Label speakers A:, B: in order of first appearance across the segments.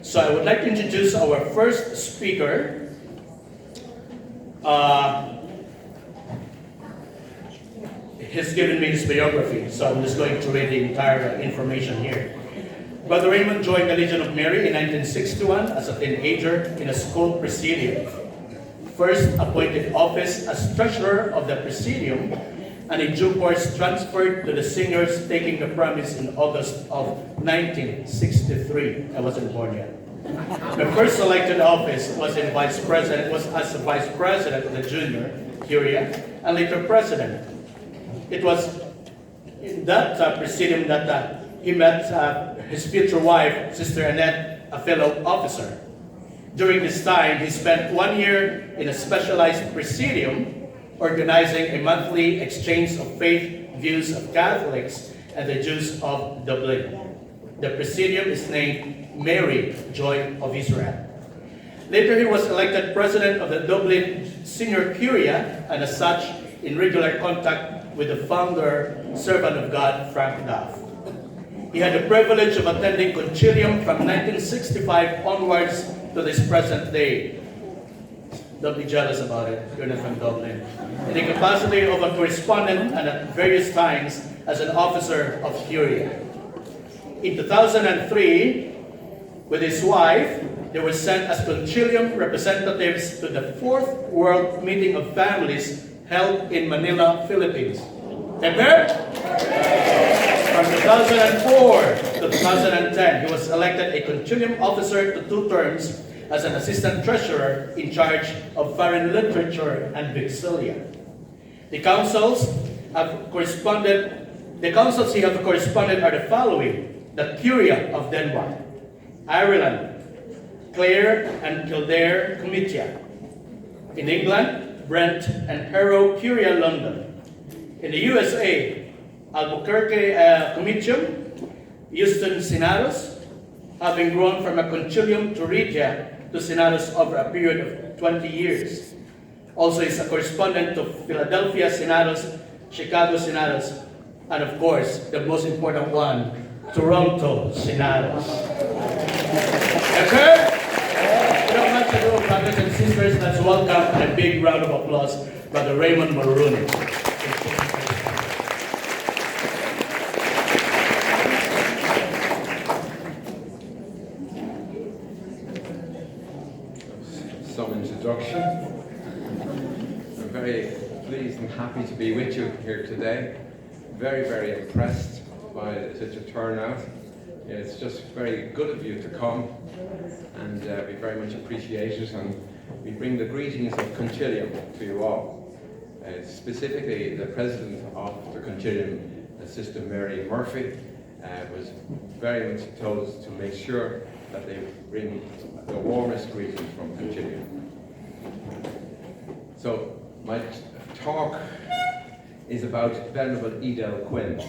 A: So I would like to introduce our first speaker. He's given me his biography, so I'm just going to read the entire information here. Brother Raymond joined the Legion of Mary in 1961 as a teenager in a school presidium. First appointed office as treasurer of the presidium, and in due course transferred to the seniors, taking the premise in August of 1963. I wasn't born yet. The first elected office was as vice president of the junior curia, and later president. It was in that presidium that he met his future wife, Sister Annette, a fellow officer. During this time, he spent 1 year in a specialized presidium, organizing a monthly exchange of faith views of Catholics and the Jews of Dublin. The presidium is named Mary, Joy of Israel. Later, he was elected president of the Dublin Senior Curia, and as such, in regular contact with the founder, servant of God, Frank Duff. He had the privilege of attending Concilium from 1965 onwards to this present day. Don't be jealous about it, you're not from Dublin. In the capacity of a correspondent and at various times as an officer of Curia. In 2003, with his wife, they were sent as Concilium representatives to the 4th World Meeting of Families held in Manila, Philippines. Amen? From 2004 to 2010, he was elected a Concilium officer to 2 terms as an assistant treasurer in charge of foreign literature and Vixilia. The councils he have corresponded are the following: the Curia of Denmark, Ireland, Clare and Kildare Comitia. In England, Brent and Harrow Curia, London. In the USA, Albuquerque Comitium, Houston Synodos, having grown from a concilium to regia to Synodos over a period of 20 years. Also is a correspondent to Philadelphia Synodos, Chicago Synodos, and of course, the most important one, Toronto Synodos. Okay? Without much ado, brothers and sisters, let's welcome and a big round of applause, Brother Raymond Mulrooney.
B: Some introduction. I'm very pleased and happy to be with you here today. Very, very impressed by such a turnout. It's just very good of you to come, and we very much appreciate it, and we bring the greetings of Concilium to you all. Specifically, the president of the Concilium, Sister Mary Murphy, was very much told to make sure that they bring the warmest greetings from Concilium. So my talk is about Venerable Edel Quinn.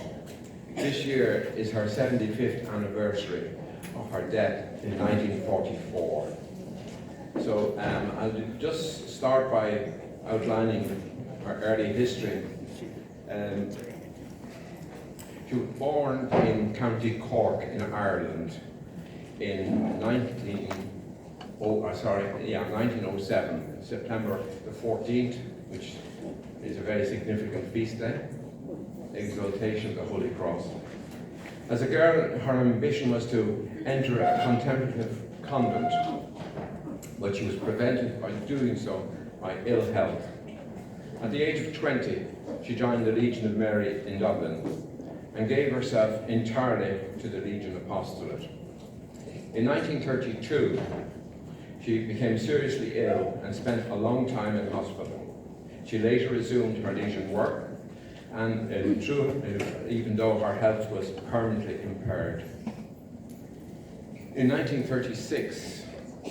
B: This year is her 75th anniversary of her death in 1944. So I'll just start by outlining her early history. She was born in County Cork in Ireland in 1907, September the 14th, which is a very significant feast day, exaltation of the Holy Cross. As a girl, her ambition was to enter a contemplative convent, but she was prevented by doing so by ill health. At the age of 20, she joined the Legion of Mary in Dublin and gave herself entirely to the Legion apostolate. In 1932, she became seriously ill and spent a long time in hospital. She later resumed her Legion work, and even though her health was permanently impaired. In 1936,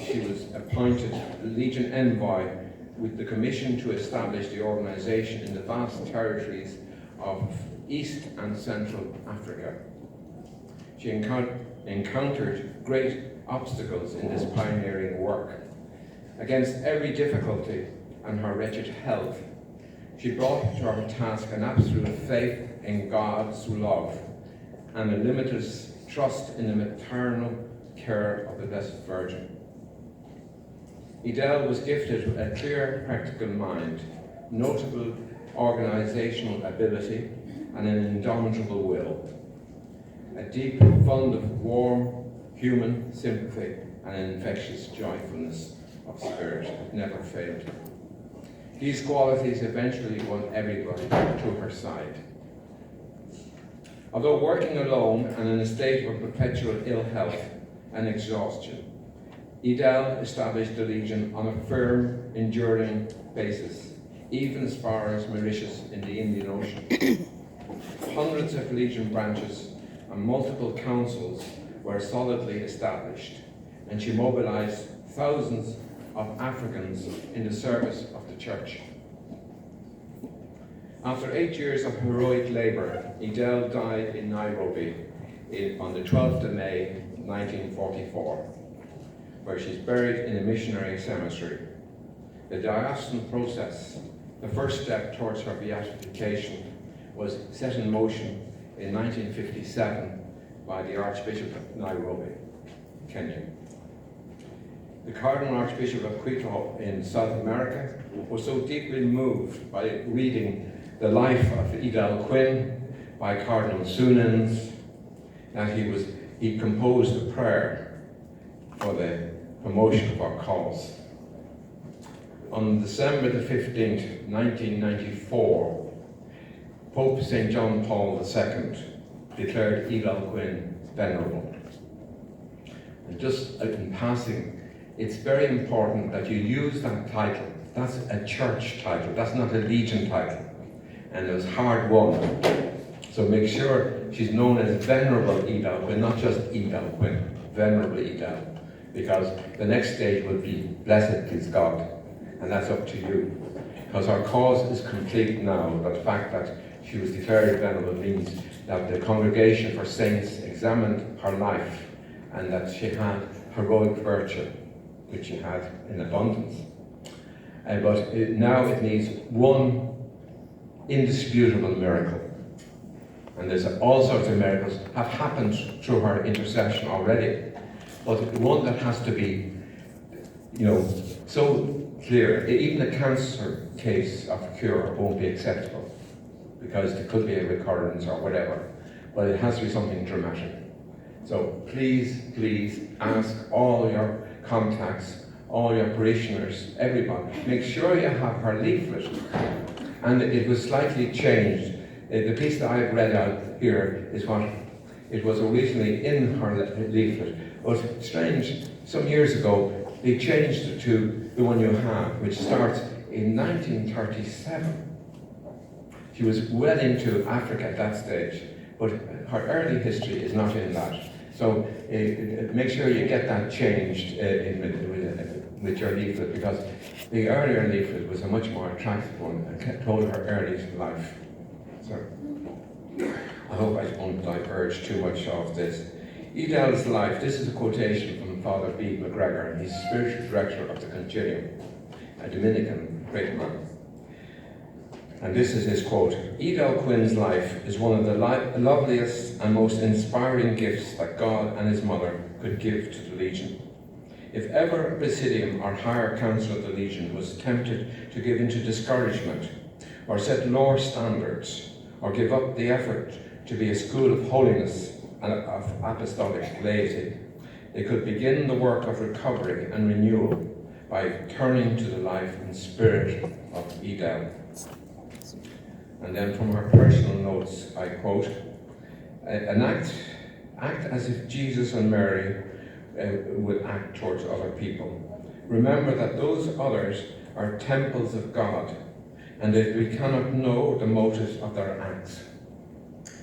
B: she was appointed Legion Envoy with the commission to establish the organisation in the vast territories of East and Central Africa. She encountered great obstacles in this pioneering work. Against every difficulty and her wretched health, she brought to her task an absolute faith in God's love and a limitless trust in the maternal care of the Blessed Virgin. Edel was gifted with a clear, practical mind, notable organisational ability, and an indomitable will. A deep fund of warm, human sympathy and an infectious joyfulness of spirit never failed. These qualities eventually won everybody to her side. Although working alone and in a state of perpetual ill health and exhaustion, Edel established the Legion on a firm, enduring basis, even as far as Mauritius in the Indian Ocean. Hundreds of Legion branches and multiple councils were solidly established, and she mobilized thousands of Africans in the service of the Church. After 8 years of heroic labour, Edel died in Nairobi on the 12th of May 1944, where she's buried in a missionary cemetery. The diocesan process, the first step towards her beatification, was set in motion in 1957 by the Archbishop of Nairobi, Kenya. The Cardinal Archbishop of Quito in South America was so deeply moved by reading the life of Edel Quinn by Cardinal Sunens that he composed a prayer for the promotion of our cause. On December the 15th, 1994, Pope St. John Paul II declared Edel Quinn venerable. And just in passing, it's very important that you use that title. That's a church title, that's not a Legion title. And it was hard won. So make sure she's known as Venerable Edel Quinn, not just Edel Quinn, Venerable Edel. Because the next stage will be Blessed Please God, and that's up to you. Because our cause is complete now, but the fact that she was declared venerable means that the Congregation for Saints examined her life and that she had heroic virtue, which she had in abundance. But now it needs one indisputable miracle. And there's all sorts of miracles have happened through her intercession already. But one that has to be, so clear, even a cancer case of cure won't be acceptable because there could be a recurrence or whatever, but it has to be something dramatic. So please ask all your contacts, all your parishioners, everybody, make sure you have her leaflet. And it was slightly changed. The piece that I've read out here is what it was originally in her leaflet. But strange, some years ago, they changed it to the one you have, which starts in 1937. She was well into Africa at that stage, but her early history is not in that. So make sure you get that changed with your leaflet, because the earlier leaflet was a much more attractive one and told her early life. So I hope I won't diverge too much of this. Edel's life, this is a quotation from Father B. McGregor, he's spiritual director of the Concilium, a Dominican great man. And this is his quote: Edel Quinn's life is one of the loveliest and most inspiring gifts that God and his mother could give to the Legion. If ever a Presidium or higher council of the Legion was tempted to give into discouragement, or set lower standards, or give up the effort to be a school of holiness and of apostolic laity, they could begin the work of recovery and renewal by turning to the life and spirit of Edel. And then from her personal notes, I quote, an act as if Jesus and Mary would act towards other people. Remember that those others are temples of God, and that we cannot know the motives of their acts.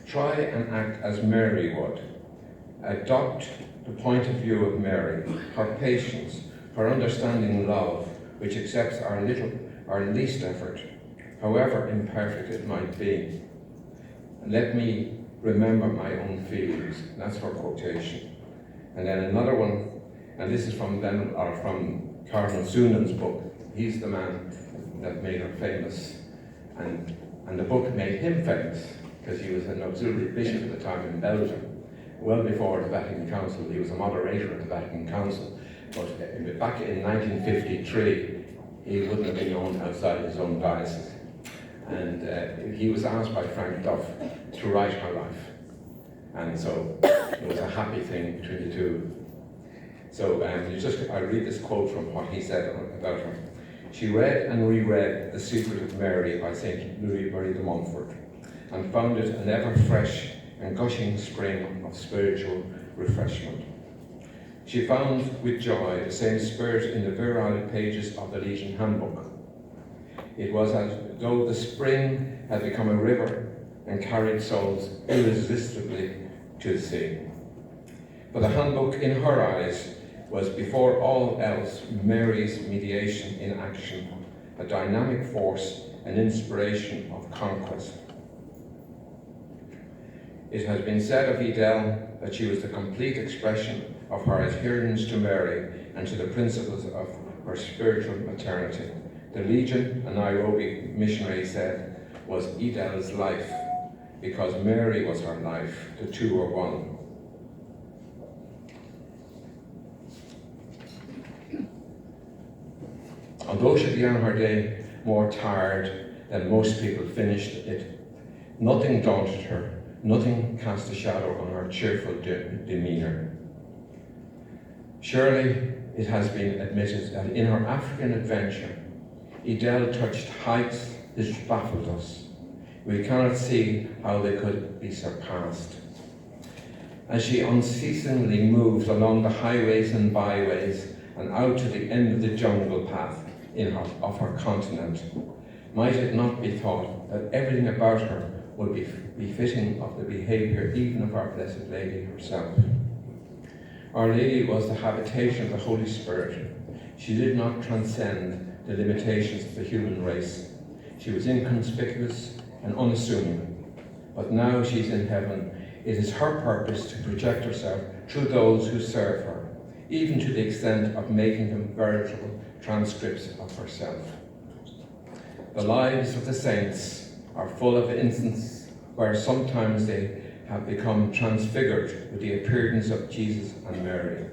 B: Try and act as Mary would. Adopt the point of view of Mary, her patience, her understanding love, which accepts our least effort, however imperfect it might be. And let me remember my own feelings. That's her quotation. And then another one, and this is from Cardinal Sunen's book. He's the man that made her famous, and the book made him famous because he was an auxiliary bishop at the time in Belgium, well before the Vatican Council. He was a moderator at the Vatican Council, but back in 1953, he wouldn't have been known outside his own diocese. And he was asked by Frank Duff to write her life. And so it was a happy thing between the two. So I'll read this quote from what he said about her. She read and reread The Secret of Mary by St. Louis Marie de Montfort and found it an ever-fresh and gushing spring of spiritual refreshment. She found with joy the same spirit in the virile pages of the Legion Handbook. It was as though the spring had become a river and carried souls irresistibly to the sea. For the handbook, in her eyes, was before all else Mary's mediation in action, a dynamic force, an inspiration of conquest. It has been said of Edel that she was the complete expression of her adherence to Mary and to the principles of her spiritual maternity. The Legion, a Nairobi missionary said, was Edel's life, because Mary was her life. The two were one. Although she began her day more tired than most people finished it, nothing daunted her, nothing cast a shadow on her cheerful demeanour. Surely it has been admitted that in her African adventure, Edel touched heights that baffled us. We cannot see how they could be surpassed. As she unceasingly moved along the highways and byways and out to the end of the jungle path of her continent, might it not be thought that everything about her would be befitting of the behaviour even of our Blessed Lady herself? Our Lady was the habitation of the Holy Spirit. She did not transcend the limitations of the human race. She was inconspicuous and unassuming, but now she's in heaven. It is her purpose to project herself through those who serve her, even to the extent of making them veritable transcripts of herself. The lives of the saints are full of instances where sometimes they have become transfigured with the appearance of Jesus and Mary.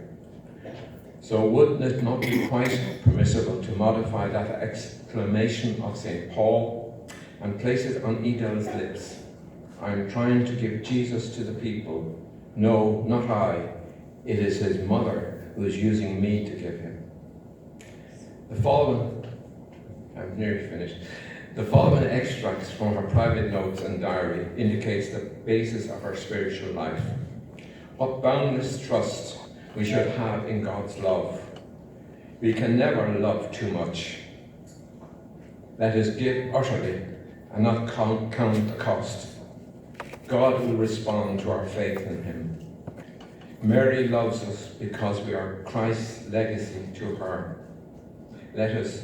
B: So wouldn't it not be quite permissible to modify that exclamation of St. Paul and place it on Edel's lips? I am trying to give Jesus to the people. No, not I. It is his mother who is using me to give him. The following extracts from her private notes and diary indicates the basis of her spiritual life. What boundless trust we should have in God's love. We can never love too much. Let us give utterly and not count the cost. God will respond to our faith in him. Mary loves us because we are Christ's legacy to her. Let us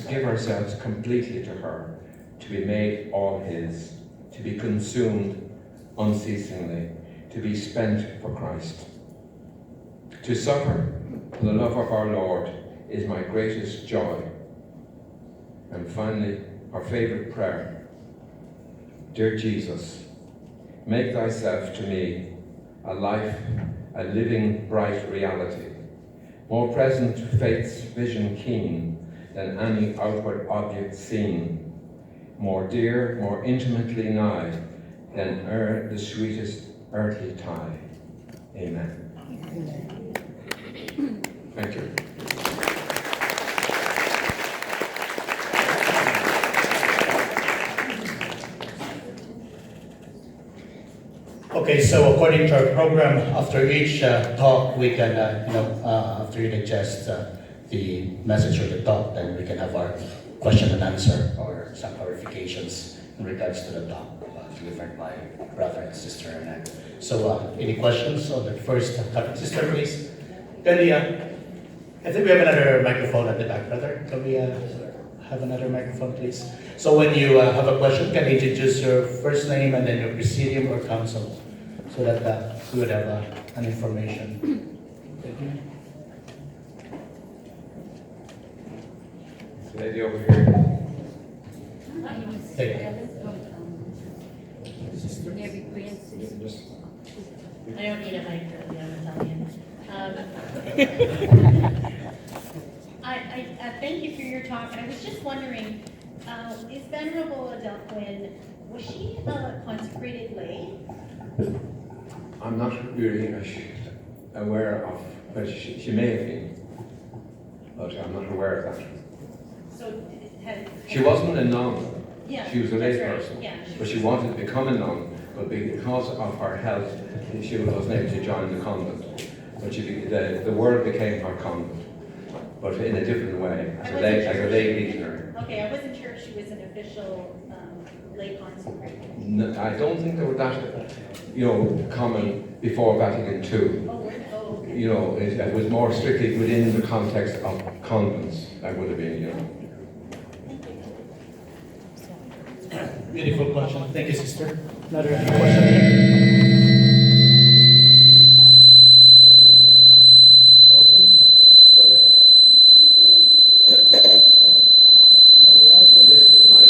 B: give ourselves completely to her, to be made all his, to be consumed unceasingly, to be spent for Christ. To suffer for the love of our Lord is my greatest joy. And finally, our favourite prayer. Dear Jesus, make thyself to me a life, a living, bright reality, more present to faith's vision keen than any outward object seen, more dear, more intimately nigh than the sweetest earthly tie. Amen. Thank you.
A: Okay, so according to our program, after each talk, we can, after you digest the message or the talk, then we can have our question and answer or some clarifications in regards to the talk delivered by brother and sister Raymond. So, any questions on the first topic? Sister, please. Can we, I think we have another microphone at the back, brother. Can we have another microphone, please? So when you have a question, can you introduce your first name and then your presidium or council, so that we would have an information. Thank you.
B: This lady over here.
A: Thank you.
C: Sister Mary Francis. Thank you for your talk. I was just wondering, is Venerable Dublin, was she a consecrated lay?
B: I'm not really aware of, but she may have been, but I'm not aware of that.
C: So,
B: She wasn't a nun.
C: Yeah,
B: She was a lay
C: that's right.
B: person,
C: Yeah,
B: but she wanted to become a nun, but because of her health, she wasn't able to join the convent. But the world became her convent, but in a different way, as a lay legionary.
C: Okay, I wasn't sure if she was an official lay consecrated.
B: No, I don't think they were that, common before Vatican II.
C: Oh, okay.
B: It was more strictly within the context of convents. That would have been,
A: Beautiful question. Thank you, sister. Another question here. Sorry.
B: This is my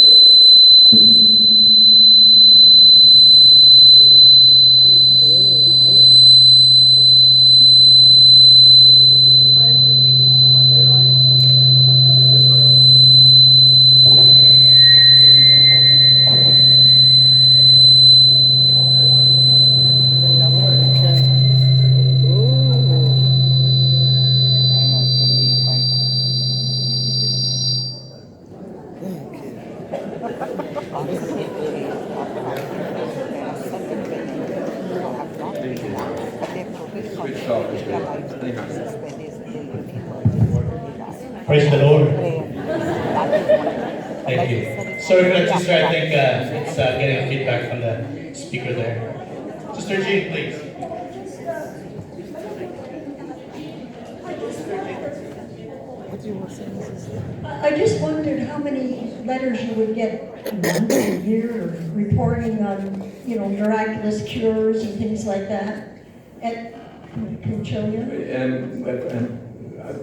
A: Praise the Lord. Thank you. Sorry for that, sister. I think it's getting feedback from the speaker there. Sister Jean, please.
D: I just wondered how many letters you would get a month, a year, reporting on, miraculous cures and things like that at Concilium.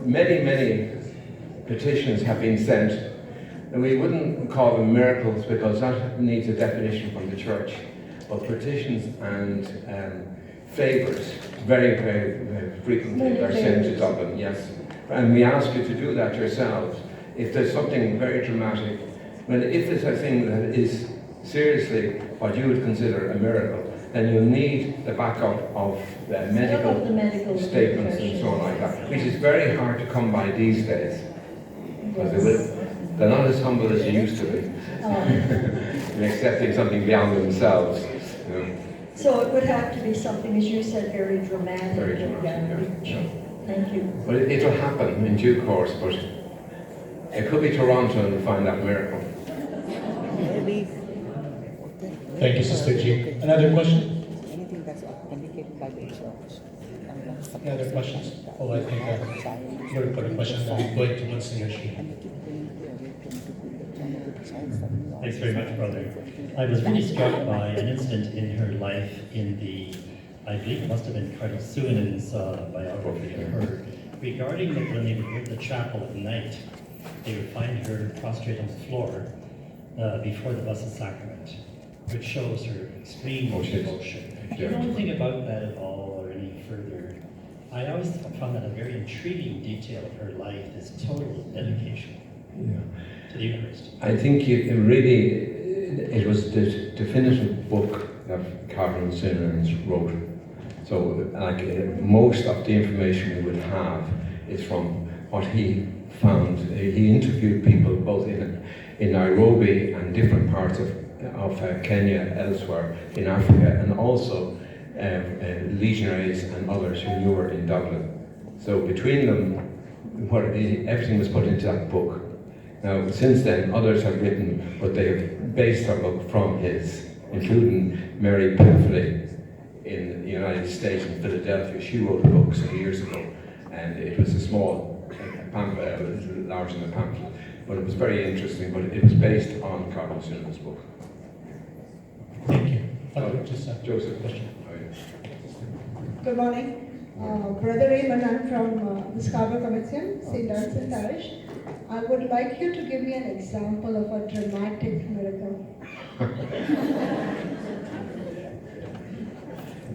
B: Many petitions have been sent, and we wouldn't call them miracles because that needs a definition from the church. But petitions and favours very, very, very frequently are sent to Dublin, yes. And we ask you to do that yourselves. If there's something very dramatic, if there's a thing that is seriously what you would consider a miracle, then you'll need the backup of medical statements and so on like that, which is very hard to come by these days. Because they're not as humble as they used to be. In accepting something beyond themselves.
D: So it would have to be something, as you said, very dramatic.
B: Very dramatic, yeah.
D: Thank you.
B: But it'll happen in due course, but it could be Toronto and find that miracle.
A: Thank you, Sister Jean. Another question?
E: Anything that's authenticated by the church.
A: Any other questions? Oh, I think very important question that we're going to Monsignor Sheehan.
F: Thanks very much, brother. I was really struck by an incident in her life in the, I believe it must have been Cardinal Suinen's biography of her, regarding that when they would go to the chapel at night, they would find her prostrate on the floor before the Blessed Sacrament, which shows her extreme devotion. Do you know anything about that at all, or any further? I always found that a very intriguing detail of her life, this total dedication to the Eucharist.
B: I think it was the definitive book that Cardinal Suinen wrote. So, most of the information we would have is from what he found. He interviewed people both in Nairobi and different parts of Kenya, elsewhere in Africa, and also legionaries and others who were in Dublin. So between them, everything was put into that book. Now, since then, others have written, but they have based their book from his, including Mary Peffley in the United States, in Philadelphia. She wrote a book some years ago, and it was a small pamphlet, a little larger than a pamphlet, but it was very interesting, but it was based on Cardinal Suinen's book.
A: Thank you.
B: Joseph.
A: Question.
G: Good morning. Brother Raymond, I'm from the Scarborough Concilium, St. Dunstan Parish. I would like you to give me an example of a dramatic miracle.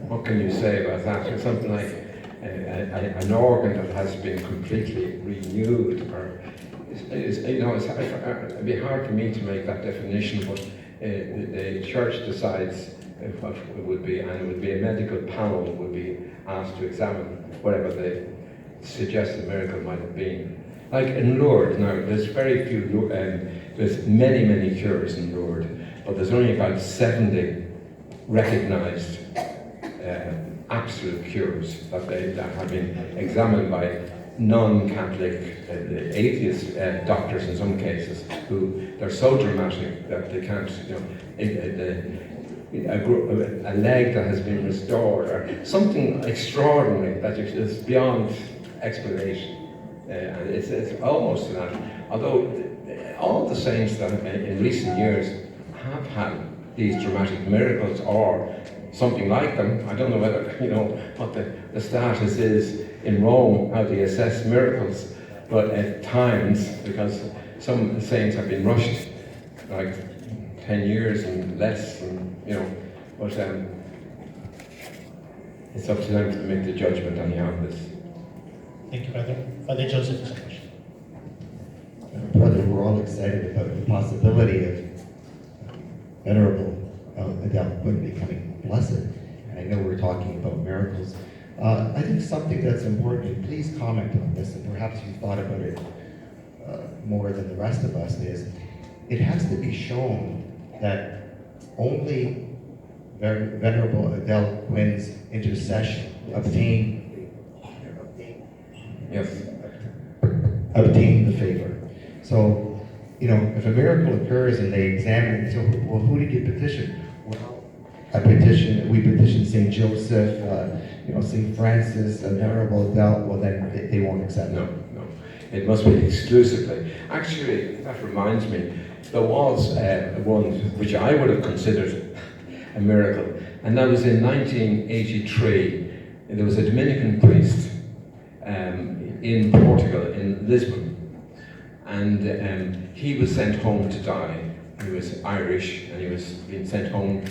B: What can you say about that? It's something like, an organ that has been completely renewed, or it'd be hard for me to make that definition, but the church decides what it would be, and it would be a medical panel would be asked to examine whatever the suggested miracle might have been. Like in Lourdes, now there's very few, there's many cures in Lourdes, but there's only about 70 recognised absolute cures that have been examined by non-Catholic, atheist doctors in some cases, who they're so dramatic that they can't, a leg that has been restored, or something extraordinary that is beyond explanation. And it's almost that. Although all the saints that in recent years have had these dramatic miracles or something like them, I don't know whether, what the status is in Rome, how they assess miracles, but at times, because some saints have been rushed, like 10 years and less, and but it's up to them to make the judgment on this.
F: Thank you, Brother. Father Joseph has a question.
H: Brother, we're all excited about the possibility of Venerable Adele Quinn becoming blessed. And I know we're talking about miracles. I think something that's important, please comment on this, and perhaps you've thought about it more than the rest of us, is it has to be shown that only Venerable Adele Quinn's intercession obtained the favor. So, if a miracle occurs and they examine it, so, well, who did you petition? Well, we petitioned St. Joseph, St. Francis, Venerable Adele. Well, then they won't accept it.
B: No. It must be exclusively. Actually, that reminds me, there was one which I would have considered a miracle, and that was in 1983. There was a Dominican priest in Portugal, in Lisbon, and he was sent home to die. He was Irish, and he was being sent home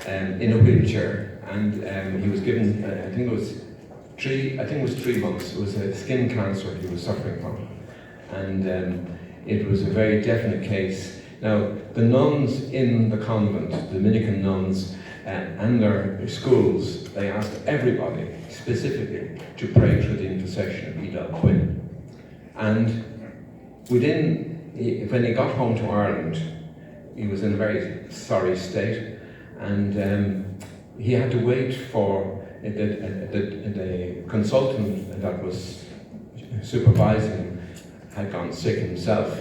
B: in a wheelchair, and he was given, I think it was 3 months. It was a skin cancer he was suffering from, and it was a very definite case. Now, the nuns in the convent, the Dominican nuns, and their schools, they asked everybody specifically to pray through the intercession of Adele Quinn. And when he got home to Ireland, he was in a very sorry state, and he had to wait for the consultant that was supervising him had gone sick himself,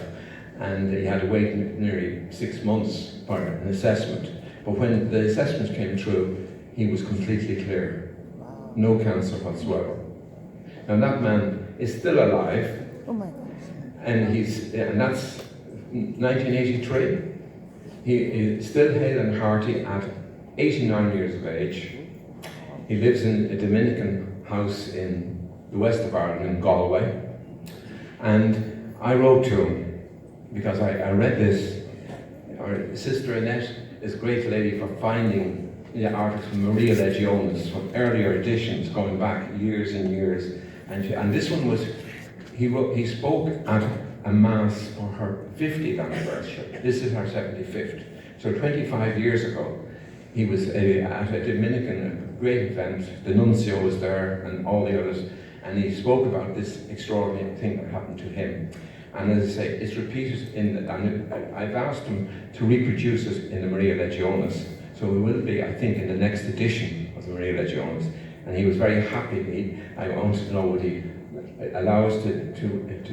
B: and he had to wait nearly 6 months for an assessment. But when the assessment came through, he was completely clear. No cancer whatsoever. Now that man is still alive,
E: Oh my God.
B: and that's 1983. He is still hale and hearty at 89 years of age. He lives in a Dominican house in the west of Ireland, in Galway. And I wrote to him, because I read this. Our sister Annette is a great lady for finding articles from Maria Legionis, from earlier editions going back years and years. And this one was, he spoke at a mass for her 50th anniversary. This is her 75th. So 25 years ago, he was at a Dominican great event. The nuncio was there and all the others, and he spoke about this extraordinary thing that happened to him. And as I say, it's repeated and I've asked him to reproduce it in the Maria Legionis. So it will be, I think, in the next edition of the Maria Legionis. And he was very happy. I wanted to know, would he allow us to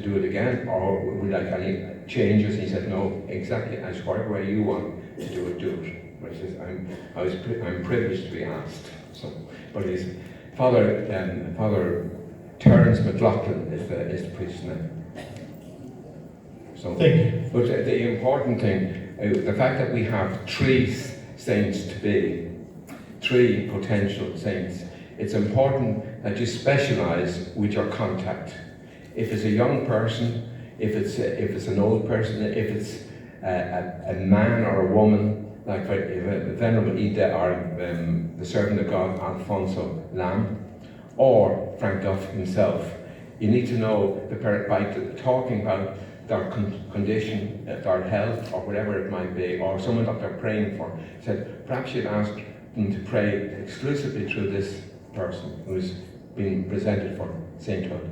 B: do it again, or would we like any changes? And he said, no, exactly, as whatever way you want to do it. But he says, I'm privileged to be asked. So, but his Father Terence McLaughlin is the priest's name. So,
F: Thank you.
B: but the important thing, the fact that we have 3 saints to be, 3 potential saints, it's important that you specialize with your contact. If it's a young person, if it's an old person, if it's a man or a woman, like Venerable Ida or the servant of God Alfonso Lam, or Frank Duff himself. You need to know the by talking about their condition, their health, or whatever it might be, or someone that they're praying for. Said, perhaps you'd ask them to pray exclusively through this person who's been presented for sainthood.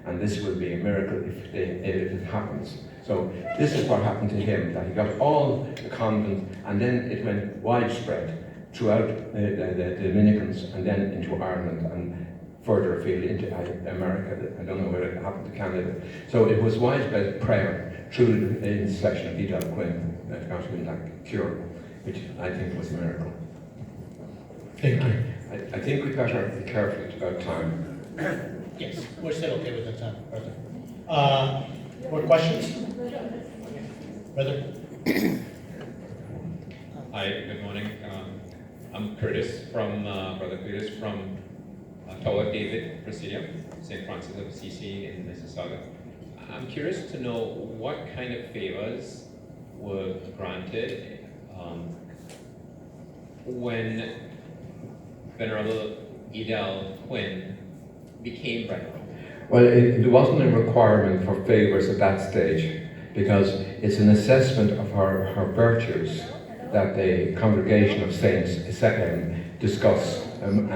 B: And this will be a miracle if it happens. So this is what happened to him, that he got all the convent, and then it went widespread throughout the Dominicans, and then into Ireland, and further afield into America. I don't know where it happened to Canada. So it was widespread prayer through the intercession of Edel Quinn that got him that cure, which I think was a miracle.
A: Thank you.
B: I think we better be careful about time.
A: Yes, we're still okay with the time, brother. More questions? Brother?
I: Hi, good morning. I'm Curtis from, Brother Curtis from Tower David Presidium, St. Francis of Assisi in Mississauga. I'm curious to know what kind of favors were granted when Venerable Edel Quinn became venerable.
B: Well, there wasn't a requirement for favours at that stage, because it's an assessment of her virtues that the congregation of saints discuss, and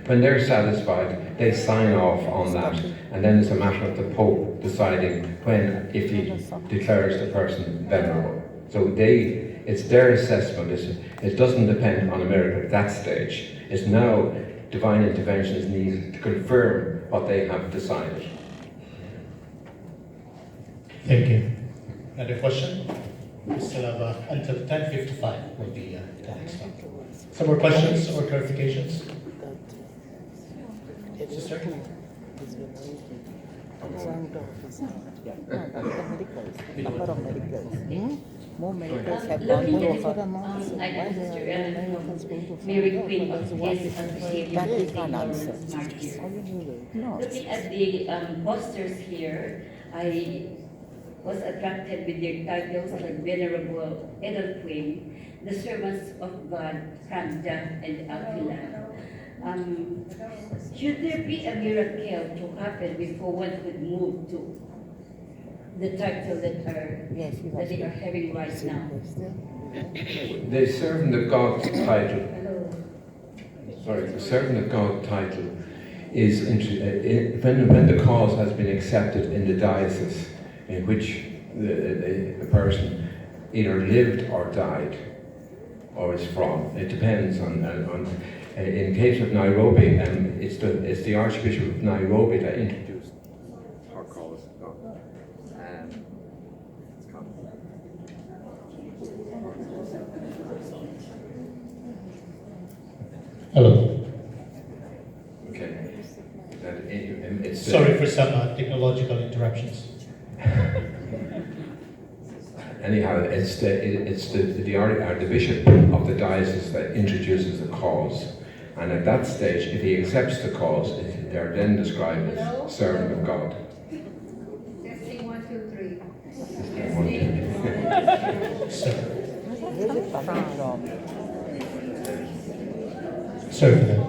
B: when they're satisfied, they sign off on that, and then it's a matter of the Pope deciding when, if he declares the person venerable. So it's their assessment. It doesn't depend on a miracle at that stage. It's now divine intervention is needed to confirm what they have decided.
A: Thank you. Another question? We still have until 10:55 will be the next one. Some more questions or clarifications? Sister?
E: More medicals have
J: Looking
E: gone
J: at
E: for
J: it, like Mr. Ellen, Mary Queen of his Looking at the posters here, I was attracted with their titles like Venerable Edel Queen, the Servants of God, Frank Duff, and Aquila. Should there be a miracle to happen before one could move to the title that they are having right now?
B: The Servant of God title, the Servant of God title is when the cause has been accepted in the diocese in which the person either lived or died or is from. It depends on in the case of Nairobi, it's the Archbishop of Nairobi that introduced our cause.
A: Hello.
B: Okay. It's
A: Sorry for some technological interruptions.
B: Anyhow, it's the bishop of the diocese that introduces the cause, and at that stage, if he accepts the cause, they're then described as servant of God.
G: Testing 1, 2, 3.
A: Sorry for that.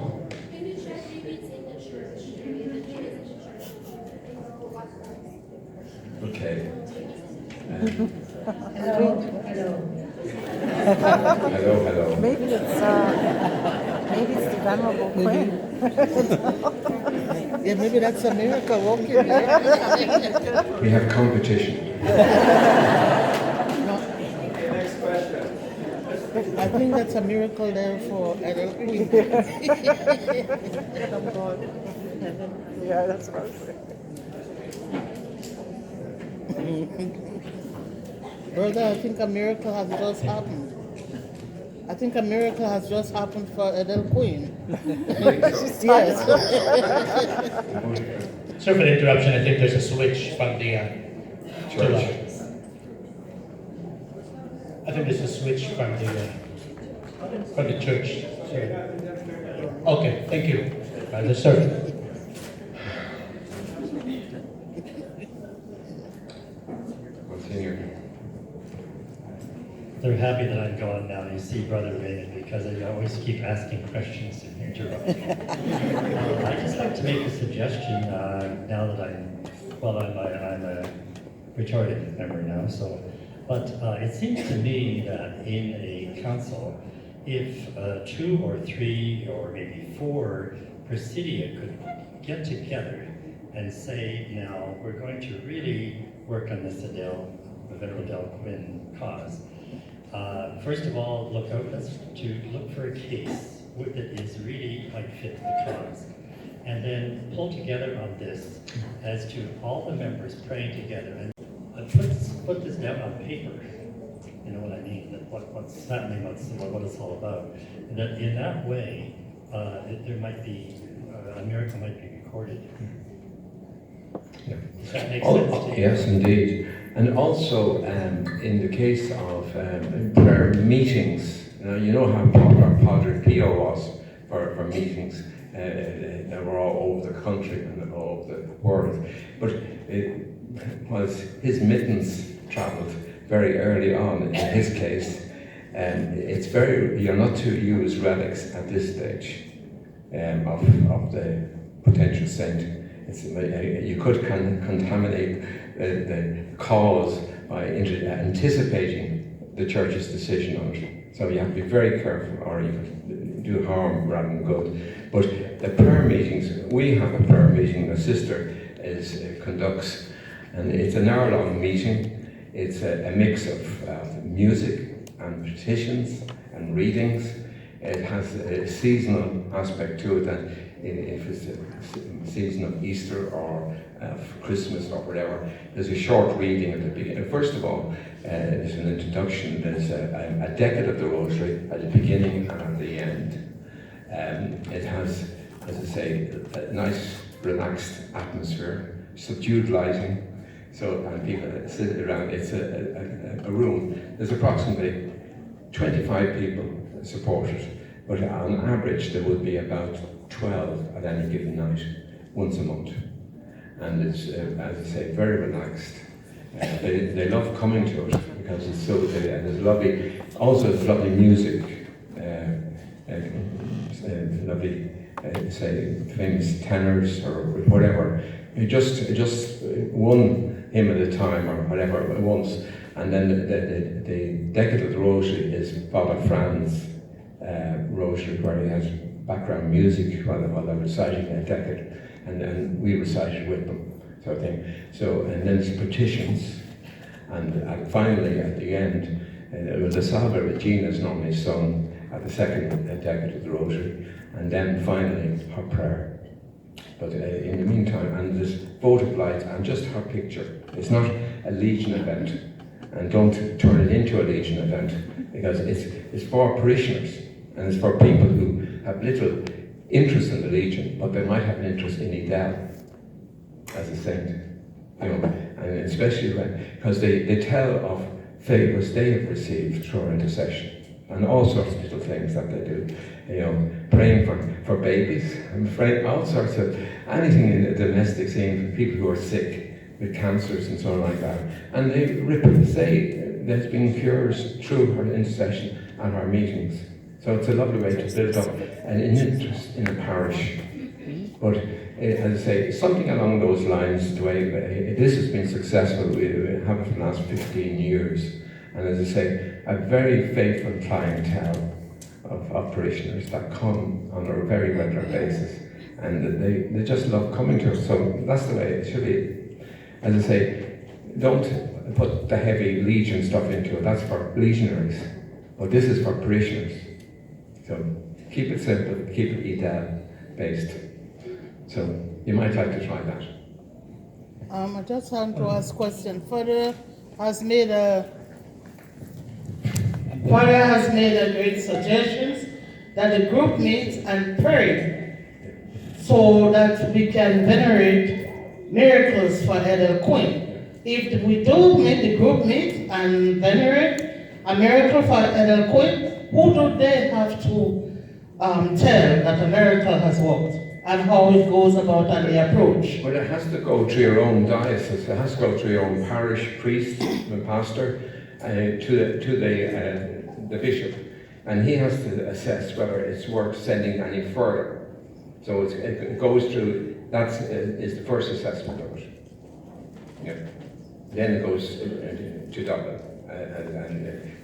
B: Okay.
D: Hello.
B: Hello.
E: Maybe it's the Venerable Queen.
K: Yeah, maybe that's a miracle walking there.
B: We have competition.
K: I think that's a miracle there for Edel Queen.
E: Yeah, that's what I was
K: Brother, I think a miracle has just happened. I think a miracle has just happened for Edel Queen. Yes.
A: Sorry for the interruption. I think there's a switch from the
B: Church.
A: I think there's a switch from the church. Sorry. Okay, thank you. The servant.
B: Continue.
F: they're happy that I'm gone now. You see, Brother Raymond, because I always keep asking questions and interrupting. I'd just like to make a suggestion now that I'm a retarded member now. So, but it seems to me that in a council, if 2 or 3 or maybe 4 presidia could get together and say, now we're going to really work on this the Venerable Adele Quinn cause. First of all, look for a case that is really like fit the cause, and then pull together on this as to all the members praying together and put this down on paper. You know what I mean? That what's happening, what it's all about. And that in that way, there might be a miracle might be recorded.
B: Yeah.
F: Does that make sense to you?
B: Yes, indeed. And also, in the case of prayer meetings, you know how popular Padre Pio was for meetings that were all over the country and all over the world. But his mittens travelled very early on in his case, you're not to use relics at this stage of the potential saint. You could contaminate the cause by anticipating the church's decision on it. So you have to be very careful, or you could do harm rather than good. But the prayer meetings, we have a prayer meeting, the sister conducts, and it's an hour-long meeting. It's a mix of music and petitions and readings. It has a seasonal aspect to it, that if it's a season of Easter or of Christmas or whatever, there's a short reading at the beginning. First of all, there's an introduction. There's a decade of the Rosary at the beginning and at the end. It has, as I say, a nice, relaxed atmosphere, subdued lighting. So, and people sit around. It's a room. There's approximately 25 people supported, but on average there would be about 12 at any given night, once a month. And it's, as I say, very relaxed. They love coming to it because it's so, and there's lovely, also it's lovely music, lovely, say, famous tenors or whatever. Just one hymn at a time or whatever once. And then the decade of the Rosary is Father Fran's Rosary, where he has background music while they're reciting a decade, and then we recited with them, sort of thing. So, and then it's petitions, and finally at the end, the Salve Regina is normally sung at the second decade of the Rosary, and then finally her prayer. But in the meantime, and this votive light and just her picture. It's not a Legion event, and don't turn it into a Legion event, because it's for parishioners, and it's for people who have little interest in the Legion, but they might have an interest in Adele as a saint, you know, and especially because they tell of favours they have received through our intercession, and all sorts of little things that they do, you know, praying for babies, and praying all sorts of anything in the domestic scene for people who are sick with cancers and so on like that, and they say there's been cures through her intercession and our meetings. So it's a lovely way to build up an interest in the parish. But as I say, something along those lines, the way this has been successful, we have it for the last 15 years. And as I say, a very faithful clientele of parishioners that come on a very regular basis. And they just love coming to us. So that's the way it should be. As I say, don't put the heavy Legion stuff into it. That's for legionaries. But this is for parishioners. So keep it simple, keep it Edel based. So you might like to try that.
K: I just want to ask a question. Father has made a great suggestions that the group meets and pray so that we can venerate miracles for Edel Quinn. If we do make the group meet and venerate a miracle for Edel Quinn, who do they have to tell that a miracle has worked, and how it goes about and the approach?
B: Well, it has to go through your own diocese. It has to go through your own parish priest and pastor, to the bishop, and he has to assess whether it's worth sending any further. So it goes through, that is the first assessment of it. Yeah. Then it goes to Dublin.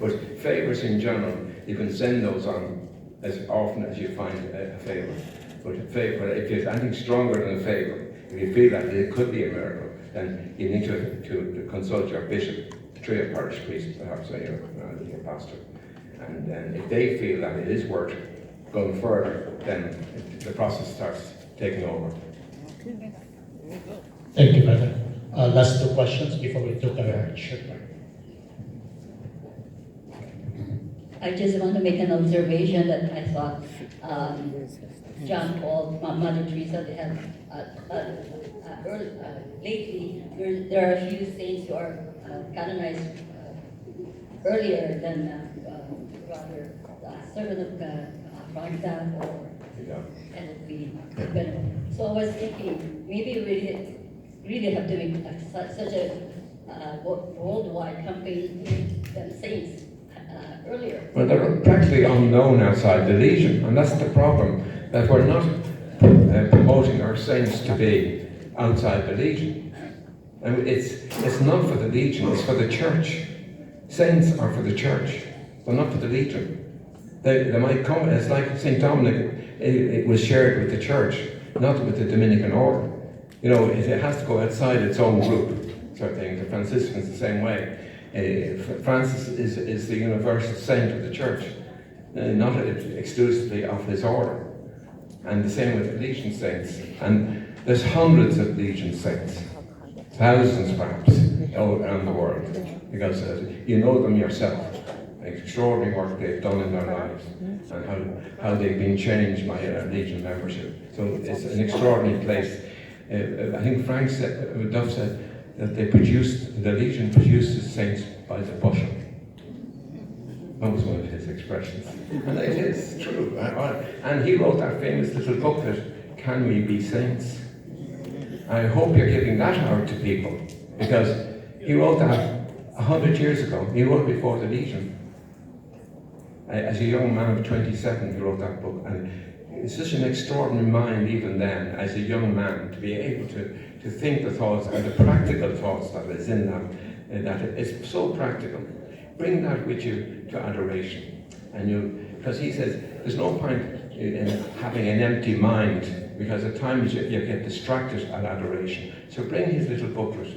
B: But favours in general, you can send those on as often as you find a favour. But if there's anything stronger than a favour, if you feel that it could be a miracle, then you need to consult your bishop, 3 parish priests perhaps, or your pastor. And if they feel that it is worth going further, then the process starts taking over.
A: Thank you, brother. Last 2 questions before we took our short break.
J: I just want to make an observation that I thought John Paul, Mother Teresa, they have lately there are a few saints who are canonized earlier than rather servant of God, Martha or and so I was thinking maybe we really have to make such a worldwide campaign to them saints. Earlier.
B: Well, they're practically unknown outside the Legion, and that's the problem, that we're not promoting our saints to be outside the Legion. And it's not for the Legion, it's for the Church. Saints are for the Church, they're not for the Legion. They might come, it's like St. Dominic, it was shared with the Church, not with the Dominican order. You know, it has to go outside its own group, sort of thing. The Franciscans the same way. Francis is the universal saint of the Church, not exclusively of his order. And the same with the Legion saints. And there's hundreds of Legion saints, thousands perhaps, all around the world, because you know them yourself. Extraordinary work they've done in their lives, and how they've been changed by Legion membership. So it's an extraordinary place. I think Duff said that the Legion produces saints by the bushel. That was one of his expressions. And it is true. And he wrote that famous little booklet, Can We Be Saints? I hope you're giving that out to people, because he wrote that 100 years ago. He wrote before the Legion. As a young man of 27, he wrote that book. And it's such an extraordinary mind, even then, as a young man, to be able to think the thoughts and the practical thoughts that is in them, that it's so practical. Bring that with you to adoration. Because he says, there's no point in having an empty mind, because at times you get distracted at adoration. So bring his little booklet,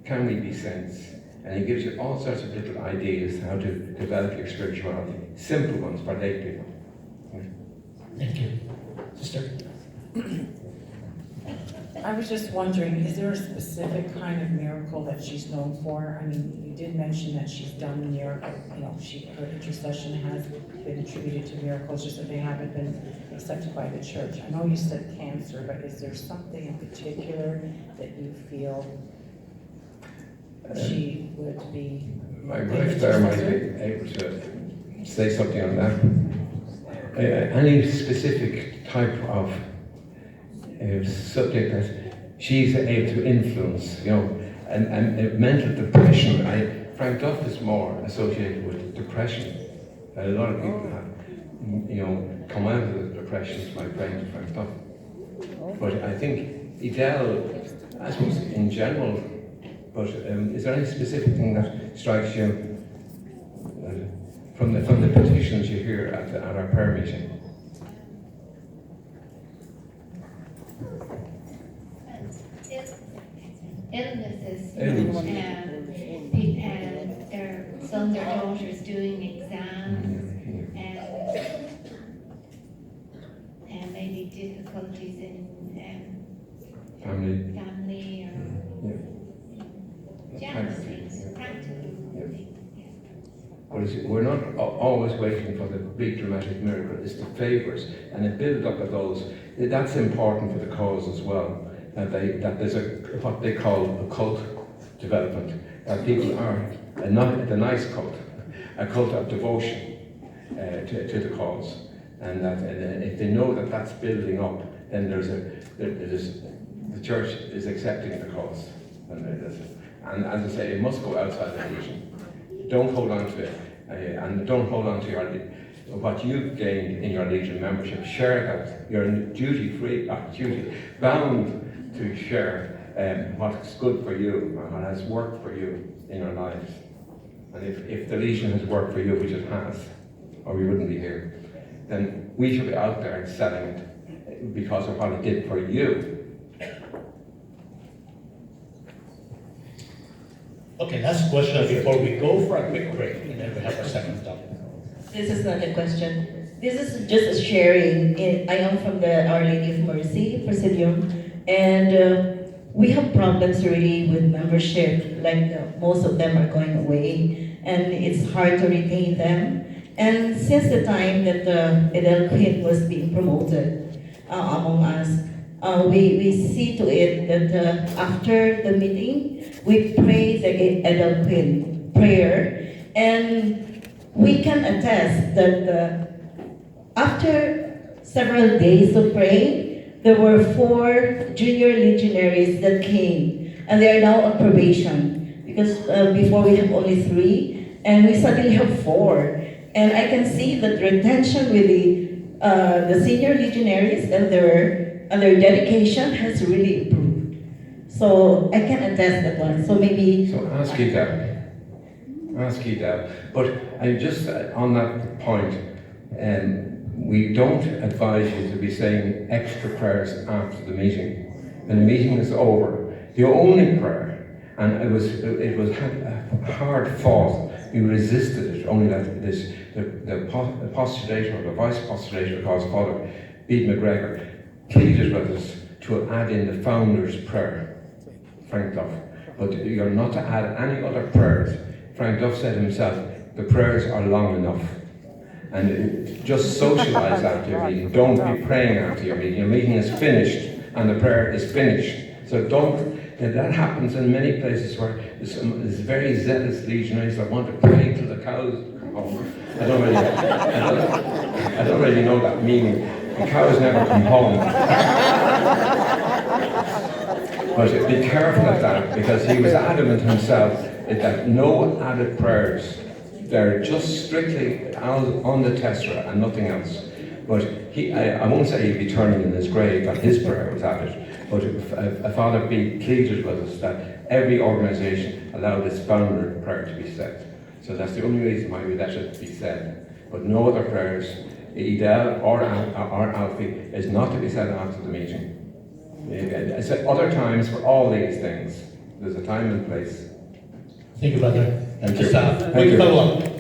B: Can We Be Saints? And he gives you all sorts of little ideas how to develop your spirituality. Simple ones for lay people.
A: Thank you. Sister?
E: I was just wondering, is there a specific kind of miracle that she's known for? I mean, you did mention that she's done the miracle, her intercession has been attributed to miracles, just that they haven't been accepted by the Church. I know you said cancer, but is there something in particular that you feel she would be?
B: My wife there might be able to say something on that. Any specific type of subject that she's able to influence, and mental depression. Frank Duff is more associated with depression. A lot of people have, come out of the depressions by praying to Frank Duff. But I think Edel, I suppose in general, but is there any specific thing that strikes you from the petitions you hear at our prayer meeting?
C: Illnesses, and their sons or daughters doing exams, and maybe difficulties in family or general things, practical things.
B: But we're not always waiting for the big dramatic miracle. It's the favours and a build-up of those. That's important for the cause as well. That there's what they call a cult development. That people are not the nice cult, a cult of devotion to the cause, and that if they know that that's building up, then the Church is accepting the cause, and as I say, it must go outside the Legion. don't hold on to it, and don't hold on to what you've gained in your Legion membership. Share that. You're bound to share what's good for you and what has worked for you in your lives. And if the Legion has worked for you, which it has, or we wouldn't be here, then we should be out there selling it because of what it did for you.
A: Okay, last question before we go for a quick break, and then we have our second topic.
L: This is not a question. This is just a sharing. I am from the Our Lady of Mercy Presidium, and we have problems really with membership. Like most of them are going away, and it's hard to retain them. And since the time that Edel Queen was being promoted among us, we see to it that after the meeting, we pray the Edel Queen prayer, and we can attest that after several days of praying, there were 4 junior legionaries that came, and they are now on probation, because before we have only 3, and we suddenly have 4. And I can see that retention with the senior legionaries and their dedication has really improved. So I can attest that one. So maybe.
B: So ask you that. But I just on that point, we don't advise you to be saying extra prayers after the meeting. When the meeting is over, the only prayer, and it was hard fought. We resisted it. Only that the postulator or the vice postulator, called Father Bede McGregor, pleaded with us to add in the founder's prayer, Frank Duff. But you're not to add any other prayers. Frank Duff said himself, the prayers are long enough. And just socialize after your meeting. Don't be praying after your meeting. Your meeting is finished and the prayer is finished. So don't. That happens in many places where there's very zealous legionaries that want to pray till the cows come home. I don't really know that meaning. The cows never come home. But be careful of that, because he was adamant himself that no added prayers. They're just strictly on the tessera and nothing else. But I won't say he'd be turning in his grave that his prayer was added. But Father B pleaded with us that every organisation allowed this founder prayer to be said. So that's the only reason why we let it be said. But no other prayers, Edel or Alfie, is not to be said after the meeting. I said other times for all these things. There's a time and place.
A: Thank you, brother.
B: Thank you.
A: Just quick follow-up.